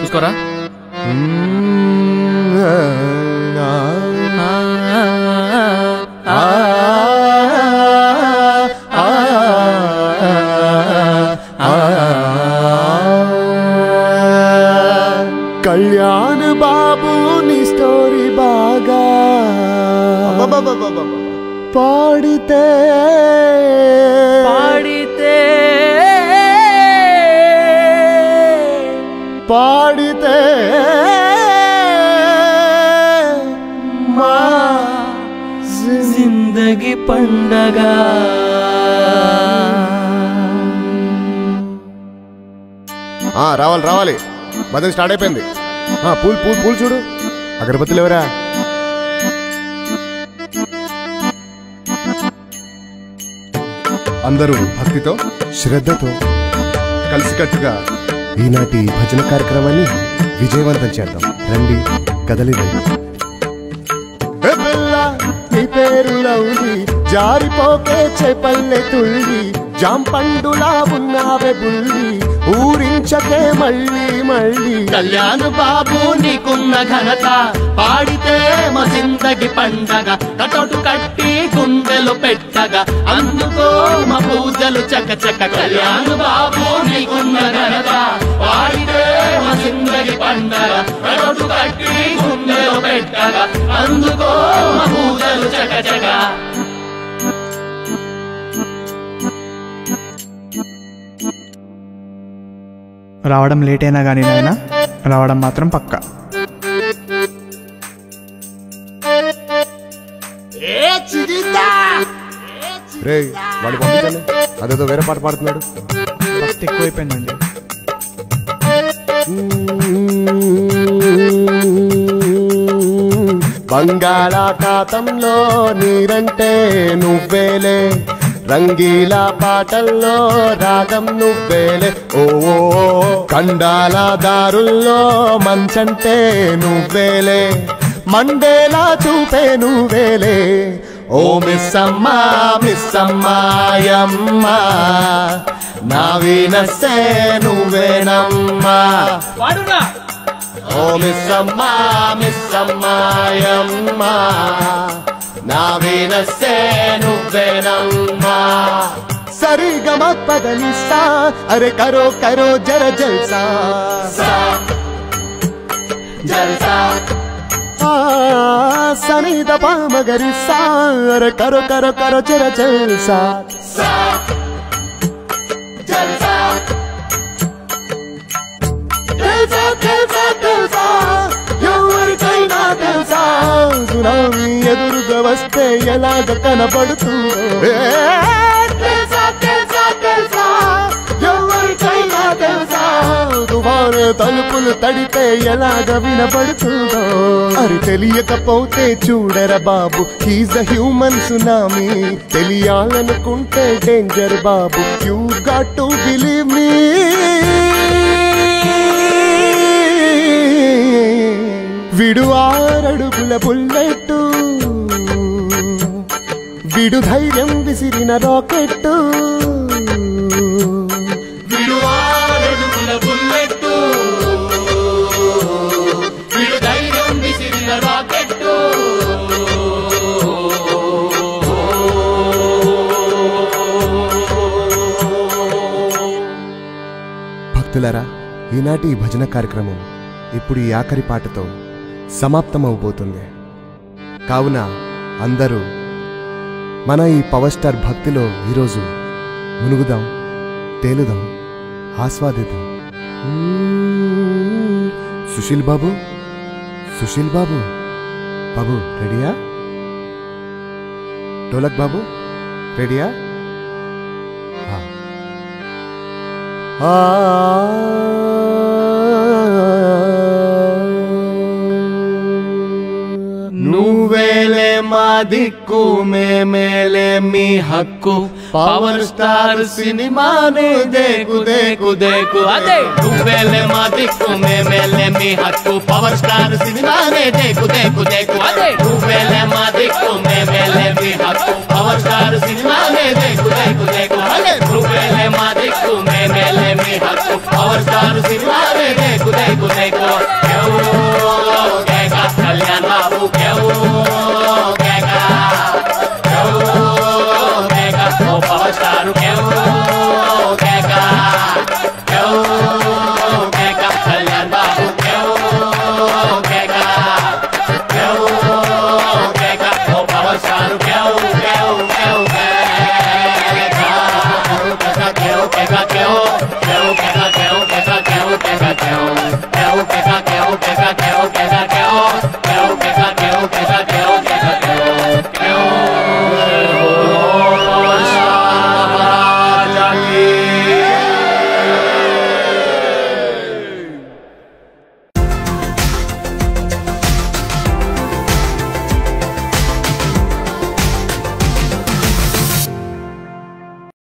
చూసుకోరా. కళ్యాణ్ బాబు నీ స్టోరీ బాగా పాడితే పాడితే పాడితే మా జిందగీ పండగ. రావాలి రావాలి, భజన స్టార్ట్ అయిపోయింది. పూలు పూలు పూలు చూడు, అగరబత్తులు ఎవరా? అందరూ భక్తితో శ్రద్ధతో కలిసికట్టుగా ఈనాటి భజన కార్యక్రమాన్ని విజయవంతం చేద్దాం. రండి, కదలి రండి. నీ పేరులో ఉంది జారిపోకే చేపల్లె తుల్లి, జాంపండులా ఉన్నావే బుల్లి, ఊరించకే మళ్ళీ మళ్ళీ. కళ్యాణ్ బాబు నీకున్న ఘనత పాడితే మా జిందగి పండగ, కటోటు కట్టి గుండెలు పెట్టగా అందుకో మా పూజలు చకచక. కళ్యాణ్ బాబు నీకున్న ఘనత పాడితే మా జిందగి పండగ, కటోటు కట్టి గుండెలు పెట్టగా అందుకో మా పూజలు చకచక. రావడం లేట్ అయినా కానీ నాయన రావడం మాత్రం పక్కా. రే వాడు పంపించండి, అదేదో వేరే పాట పాడుతున్నాడు. ఫస్ట్ ఎక్కువైపోయిందండి. బంగాళాఖాతంలో నీరంటే నువ్వేలే, రంగీలా పాటల్లో రాగం నువ్వేలే. ఓ కండాల దారుల్లో మంచంటే నువ్వేలే, మండేలా చూపే నువ్వేలే. ఓ మిస్సమ్మా మిస్సమ్మాయమ్మా, నా వీనస్సే నువ్వేనమ్మా. ఓ మిస్సమ్మా మిస్సమ్మాయమ్మా, నా వీనస్సే నువ్వేనమ్మా. సరిగమ పదనిసా, అరే కరో కరో జర జల్సా జల్సా. సనిద పామగరిసా, అరే కరో కరో కరో జర జల్సా జల్సా. తెలుసా తెలుసా తెలుసా, ఎవరికైనా తెలుసా, సునామీ ఎదురుగా వస్తే ఎలాగ కనబడుతుందో. తెలుసా తెలుసా తెలుసా, ఎవరికైనా తెలుసా, తుఫాను తలుపులు తడితే ఎలాగ వినబడుతుందో. అది తెలియకపోతే చూడరా బాబు, హీజ్ అ హ్యూమన్ సునామీ. తెలియాలనుకుంటే డేంజర్ బాబు, you got to believe me. విడు 6 అడుగుల బుల్లెట్టు, విడు ధైర్యం విసిరిన రాకెట్టు, విడు 6 అడుగుల బుల్లెట్టు, విడు ధైర్యం విసిరిన రాకెట్టు. భక్తులారా, ఈనాటి ఈ భజన కార్యక్రమం ఇప్పుడు ఈ ఆఖరి పాటతో సమాప్తమవబోతుంది. కావున అందరూ మన ఈ పవర్ స్టార్ భక్తిలో ఈరోజు మునుగుదాం, తేలుదాం, ఆస్వాదిద్దాం. సుశీల్ బాబు, సుశీల్ బాబు, బాబు రెడీయా? డోలక్ బాబు రెడీయా? నువ్వేలే మా దిక్కు, మేమేలే మీ హక్కు, పవర్ స్టార్ సినిమానే దేకు దేకు దేకు. అదే నువ్వేలే మా దిక్కు, మేమేలే మీ హక్కు, పవర్ స్టార్ సినిమానే దేకు దేకు దేకు. అదే నువ్వేలే మా దిక్కు, మేమేలే మీ హక్కు, పవర్ స్టార్ సినిమానే దేకు దేకు దేకు. అదే నువ్వేలే మా దిక్కు. దేకు దేకు కేక కళ్యాణ్ బాబు కేక ఓ పవర్ స్టార్